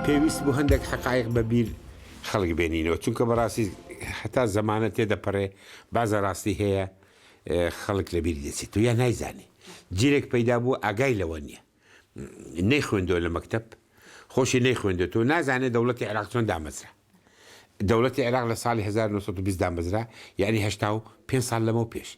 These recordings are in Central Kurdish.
پێویست بوو هەندێک حقایق بەبیر خەڵک بێنینەوە چونکە بەڕاستی هەتا زەمانە تێدەپەڕێ بازە ڕاستی هەیە خەڵک لەبیری دەچێت تو یا نایزانێ جیرێک پەیدا بوو ئاگای لەوە نییە نەی خوێندەوە لە مەکتەب خۆشی نەی خوێندێت و نازانێت دەوڵەتی عێراق چۆن دامەزرا دەوڵەتی عێراق لە ساڵی 1920 دامەزرا یعنی 85 ساڵ لەمەوە پێش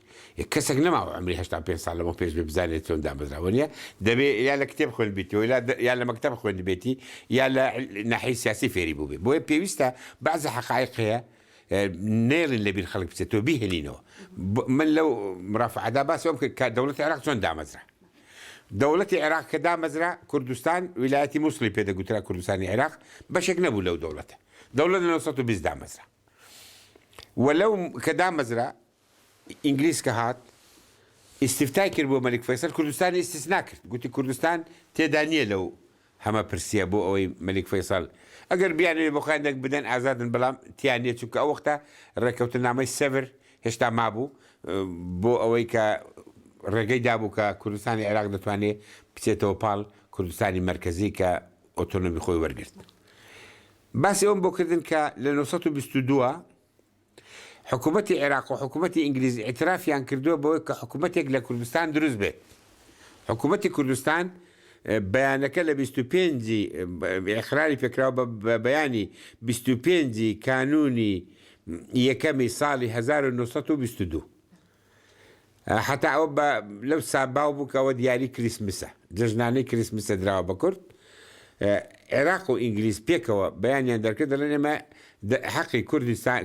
کەسێک نەماوە ئەمری 85 ساڵ لەمەوە پێش بێ بزانێت چۆن دامەزراوە نیە دەبێت یا لە کتێب خوێن بیتەوە یا لە مەکتەب خوێن بێتی یا لە ناحیەی سیاسی فێری بوو بێ بۆیە پێویستە بەعزە حقایق هەیە نێڵین لەبیر خەڵک بچێتەوە بیهێنینەوە من لەو مرافعەدا باسەوەم کە دەوڵەتی عێراق چۆن دامەزرا دەوڵەتی عێراق کە دامەزرا کوردستان ویلایەتی مووسڵی پێدەگوترا کوردستانی عێراق بەشێک نەبوو لەو دەوڵەتە دەوڵەت لە 1920 دامەزرا وەلەو کە دامەزرا ئینگلیس کە هات ئیستیفتای کرد بۆ مەلک فەیسەڵ کوردستانی ئیستیسنا کرد گوتی کوردستان تێدا نییە لەو هەمە پرسیە بۆ ئەوەی مەلک فەیسەڵ ئەگەر بیانوێ بۆ خوێندێک بدەن ئازادن بەڵام تیانێت چونکە ئەو وەختە ڕێکەوتنامەی سەڤر هێشتا مابوو بۆ ئەوەی کە ڕێگەی دابوو کە کوردستانی عێراق دەتوانێت بچێتەوە پاڵ کوردستانی مرکزی کە ئۆتۆنۆمی خۆی وەرگرت باسی ئەوم بۆ کردن کە لە 1922 حکوومەتی عێراق و حکوومەتی ئینگلیز ئیترافیان کردووە بەوەی کە حکوومەتێک لە کوردستان دروست بێت حکوومەتی کوردستان بەیانەکە لە 25 ئەخراری پێکراوە بە بەیانی 25 کانونی یەکەمی ساڵی 1922 حتا ئەوە لەو ساباو بوو کەەوە دیاری کریسمسە جژنانەی کریسمسە دراوە بە کورد عێراق و ئینگلیز پێکەوە بەیانیان دەرکرد دەڵێن ئێمە حەقی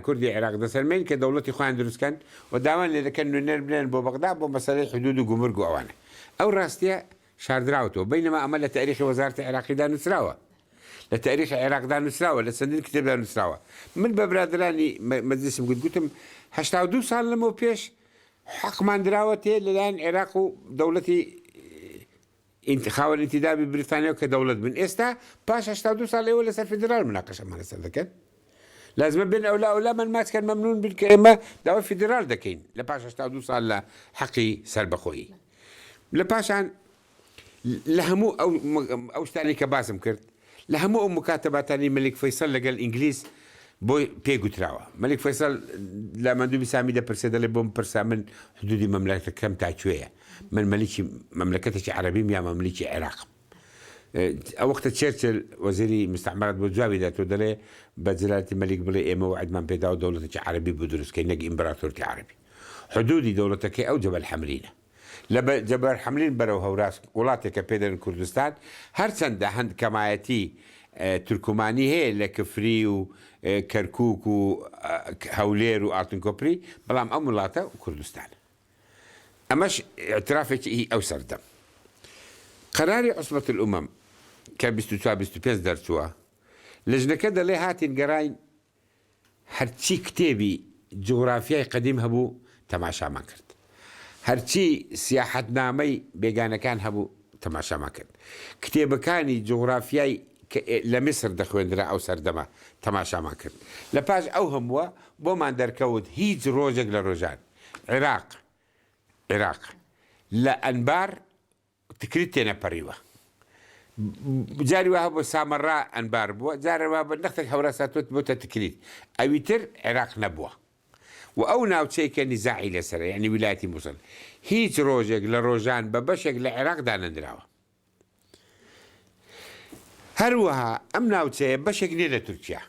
کوردی عێراق دەسەرمێن کە دەوڵەتی خۆیان دروستکەن و داوان لێ دەکەن نوێنەر بنێن بۆ بەغدا بۆ مەسەلەی حدود و گومرگ و ئەوانە ئەو ڕاستیە شاردراوەتەوە بینەما ئەمە لە تاریخی وەزارەتی عێراقیدا نووسراوە لە تاریخی عێراقدا نووسراوە لە چەندین کتێبدا نووسراوە من بە برادرانی مەجلیسم گوتم 82 ساڵ لەمەوە پێش حەقمان دراوە تێ لەلایەن عێراق و دەوڵەتی خاوەن ئینتیدابی بریتانیا کە دەوڵەت بن ئێستا پاش 82 ساڵ ئێوە لەسەر فیدرال مناقەشەمان لەسەر دەکەن لازمە بێن ئەولا من ماچکەن مەمنون بن کە ئێمە داوای فیدرال دەکەین لە پاش 82 ساڵ لە حەقی سەربەخۆیی لە پاشان لە هەموو ئەو شتانی کە باسم کرد لە هەموو ئەو مکاتەباتانی مەلک فەیسەڵ لەگەڵ ئینگلیز بۆی پێگوتراوە مەلک فەیسەڵ لە مەندووبی سامی دەپرسێ دەڵێ بۆم پرسا من حدودی مەملەکەتەکەم تا کوێیە من مەلیکی مەملەکەتێکی عەرەبیم یا مەملەکی عێراقم ئەو وەختە چێرچل وەزیری مستعمرات بۆ جوابی داتۆ دەڵێ بە جەلالەتی مەلیک بڵێ ئێمە وعدمان پێدا و دەوڵەتێکی عەرەبی بۆ دروستکەین نەک ئیمپراتۆرەتی عەرەبی حدودی دەوڵەتەکەی ئەو جەبەل حەمرینە لە جەبەل حەمرین بەرەو هەوراست وڵاتێکە پێدەن کوردستان هەرچەندە هەند کەمایەتی تورکمانی هەیە لە کفری و کەرکووک و هەولێر و ئاتنکۆپری بەڵام ئەم وڵاتە کوردستانە ئەمەش ئێعترافێکی ئەو سەردەم قەراری عوسبەت الئومەم کە 24-25 دەرچووە لەژنەکە دەڵێ هاتین گەڕاین هەرچی کتێبی جوغرافیای قەدیم هەبوو تەماشامان کرد هەرچی سیاحەتنامەی بێگانەکان هەبوو تەماشامان کرد کتێبەکانی جوغرافیای لە میسر دەخوێندرا ئەو سەردەمە تەماشامان کرد لە پاش ئەو هەمووە بۆمان دەرکەوت هیچ ڕۆژێک لە ڕۆژان عێراق لە ئەنبار تکریت تێنەپەڕیوە جاری وها بۆ سامەڕا ئەنبار بووە جارەوە بە نەختێک هەوراساتوت بۆتە تکریت ئەوی تر عێراق نەبووە و ئەو ناوچەیەکە نیزاعی لەسەر یعنی ویلایەتی مووسڵ هیچ ڕۆژێک لە ڕۆژان بە بەشێک لە عێراق دانەندراوە هەروەها ئەم ناوچەیە بەشێک نیە لە تورکیا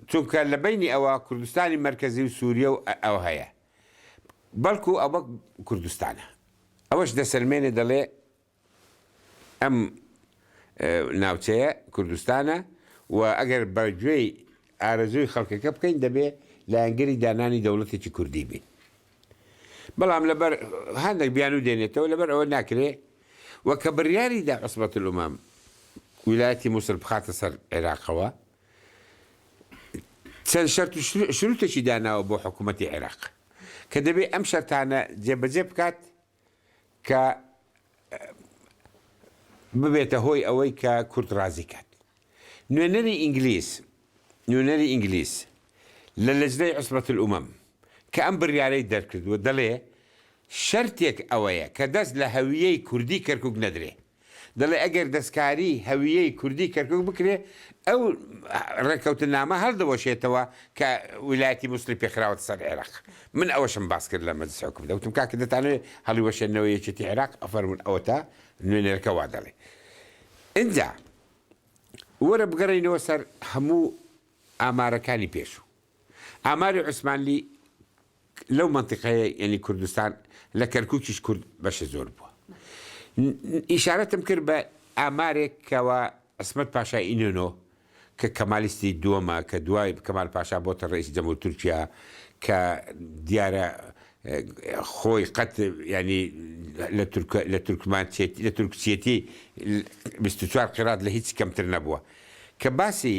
چونکە لە بینی ئەوە کوردستانی مرکزی و سووریە و ئەو هەیە بەڵکو ئەوە کوردستانە ئەوەش دەسەلمێنێ دەڵێ ئەم ناوچەیە کوردستانە و ئەگەر بەگوێی ئارەزووی خەڵکەکە بکەین دەبێ لایەنگەری دانانی دەوڵەتێکی کوردی بین بەڵام لەبەر هەندێک بیان و دێنێتەوە لەبەر ئەوە ناکرێ و کە بڕیاریدا عوسبەت الئومەم ویلایەتی مووسڵ بخاتە سەر عێراقەوە چەند شەرت و شروتێکی داناوە بۆ حکوومەتی عێراق کە دەبێت ئەم شەرتانە جێبەجێ بکات کە ببێتە هۆی ئەوەی کە کورد ڕازی کات نوێنەری ئینگلیس لە لەجنەی عوسبەت الئومەم کە ئەم بڕیارەی دەرکردووە دەڵێ شەرتێک ئەوەیە کە دەست لە هەویەی کوردی کەرکووک نەدرێ دەڵێ ئەگەر دەستکاری هەویەی کوردی کەرکوک بکرێ ئەو ڕێککەوتنامە هەڵدەوەشێتەوە کە ویلایەتی مووسڵی پێخراوەتە سەر عێراق من ئەوەشم باس کرد لە مەجلس حکوومەت دەوتم کاکە دەتانێت هەڵی وەشێنەوەی یەکێتی عێراق ئەفەرمون ئەوە تا نوێنەرەکە وا دەڵێ ئینجا وەرە بگەڕێنەوە سەر هەموو ئامارەکانی پێشوو ئاماری عوسمانلی لەو منطقەیە یعنی کوردستان لە کەرکووکیش کورد بەشە زۆر بووە ئیشارەتم کرد بە ئامارێک کەەوە عسمەت پاشای ئینۆنۆ کە کەمالیستی دووەمە کە دوای کەمال پاشا بۆتە ڕئیسی جەمهوری تورکیا کە دیارە خۆی قەت ینی لە تورکچێتی 24 قیرات لە هیچ کەمتر نەبووە کە باسی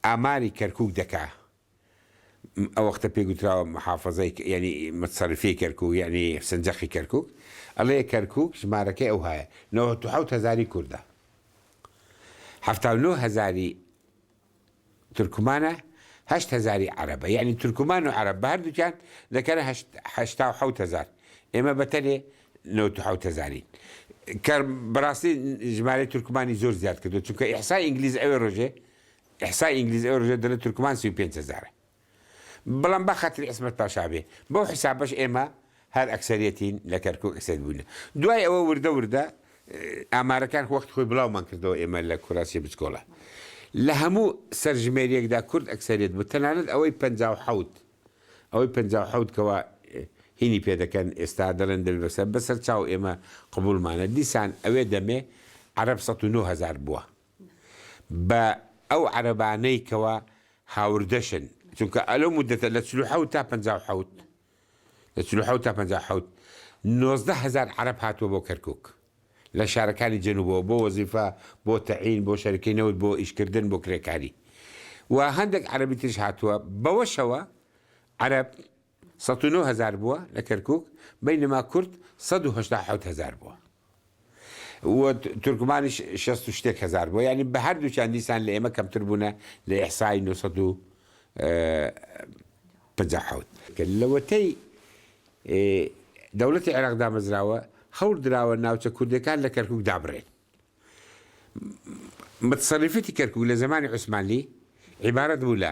ئاماری کەرکووک دەکا ئەو وەختە پێگوتراوە محافەزەی ینی متصرفی کەرکووک ینی سنجەقی کەرکووک ئەڵێ کەرکووک ژمارەکەی ئەو هەیە 97,000 کووردە 79,000 تورکمانە 8,000 عەرەبە یعنی تورکمان و عەرەب بە هەردووکیان دەکەنە 87,000 ئێمە بەتەنێ 97,000 کە بەڕاستی ژمارەی تورکمانی زۆر زیاد کردو چونکە ئیحسای ئینگلیز ئەوێ ڕۆژێ ئیحسای ئینگلیز ئەو ڕۆژێ دەڵێت تورکمان 35,000 بەڵام بە خەتری عسمەت پاشا بێ بەو حسابەش ئێمە هەر ئەکسەریەتین لە کەرکووک ئەکسەر بوونە دوای ئەوە وردە ئامارەکان وەخت خۆی بڵاومان کردەوە ئێمە لە کوراسی بچکۆڵە لە هەموو سەرژمێریەکدا کورد ئەکسەریت بوو تەنانەت ئەوەی 57 کەەوە هینی پێ دەکەن ئێستا دەڵێن دەبێسەر بەسەر چاو ئێمە قبولمانە دیسان ئەوێ دەمێ عەرەب 109,000 بووە بە ئەو عەرەبانەی کەەوە هاوردەشن چونکە ئەلۆ مدەتە لە 47 تا 57 لە 47 تا 57 19,000 عەرەب هاتووە بۆ کەرکووک لە شارەکانی جەنوبەوە بۆ وەزیفە بۆ تەعین بۆ شەرکەینەوت بۆ ئیشکردن بۆ کرێکاری و هەندێک عەرەبی ترش هاتووە بەوەشەوە عەرەب 109,000 بووە لە کەرکووک بەینەما کورد 187,000 بووە و تورکمانیش 60 شتێک هەزار بووە ینی بە هەردووچیان دیسان لە ئێمە کەمتر بوونە لە ئیحسای 950 لەوەتەی دەوڵەتی عێراق دامەزراوە هەوڵ دراوە ناوچە کوردەکان لە کەرکووک دابڕێن متصرفەتی کەرکووک لە زمانی عوسمانلی عیبارەت بوو لە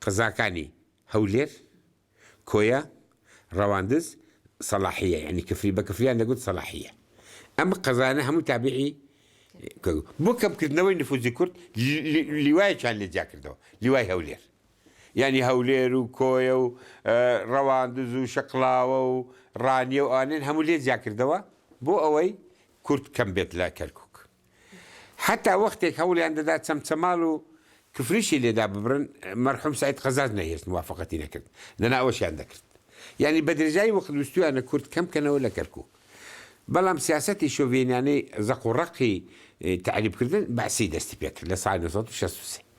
قزاکانی هەولێر کۆیە ڕەواندز سەلاحیە ینی کفری بە کفریان دەگوت سەلاحیە ئەمە قەزانە هەموو تابعی بۆ کەمکردنەوەی نفوزی کورد لیوایەکیان لێجیا کردەوە لیوای هەولێر ینی هەولێر و کۆیە و ڕەواندز و شەقڵاوە و ڕانیە و ئانێن هەموو لێجیا کردەوە بۆ ئەوەی کورد کەم بێت لە کەرکووک حتا وەختێک هەوڵیان دەدا چەمچەماڵ و کفریشی لێدا ببرن مەرحوم سعید قەزاز نەهێشت موافقەتی نەکرد لەنا ئەوەشیان دەکرد ینی بە درێژایی وەخت ویستویانە کورد کەمکەنەوە لە کەرکووک بەڵام سیاسەتی شۆڤێنیانەی زەق و ڕقی تعریبکردن باسی دەستی پێکرد لە ساڵی 1963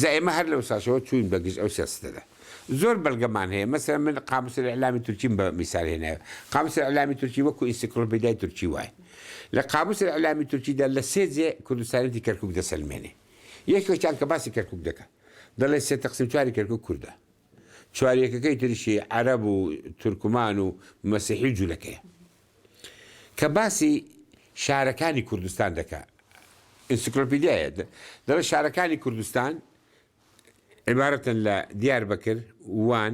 جا ئێمە هەر لەو ساشەوە چوین بەگشت ئەو سیاستەدا زۆر بەڵگەمان هەیە مەسەلەن من قاموس الإعلام تورکی بە میسال هێنایە قاموس الإعلام تورکی وەکو ئینسیکلۆپیدیای تورکی وایە لە قاموس الإعلام تورکیدا لە سێ جێ کوردستانێتی کەرکووک دەسەلمێنێ یەکێکیان کە باسی کەرکووک دەکات دەڵێ 3/4 کەرکووک کووردە چوارەکەکەی تریشی عەرەب و تورکمان و مەسیحی و جوولەکەیە کە باسی شارەکانی کوردستان دەکات ئینسیکلۆپیدیایە دەڵێ شارەکانی کوردستان عیبارەتن لە دیاربەکر وان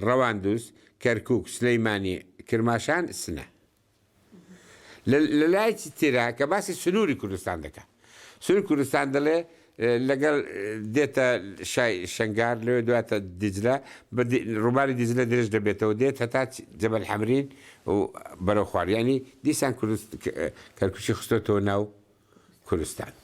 ڕەواندوز کەرکووک سلەیمانی کرماشان سنە لە لای تێرا کە باسی سنووری کوردستان دەکات سنووری کوردستان دەڵێ لەگەڵ دێتە شەنگار لەوێ دواتە دیجلە ڕووباری دیجلە درێژ دەبێتەوە دێت هەتا جەبەل حەمرین و بەرەو خوار ینی دیسان کەرکووکی خستۆتەوە ناو کوردستان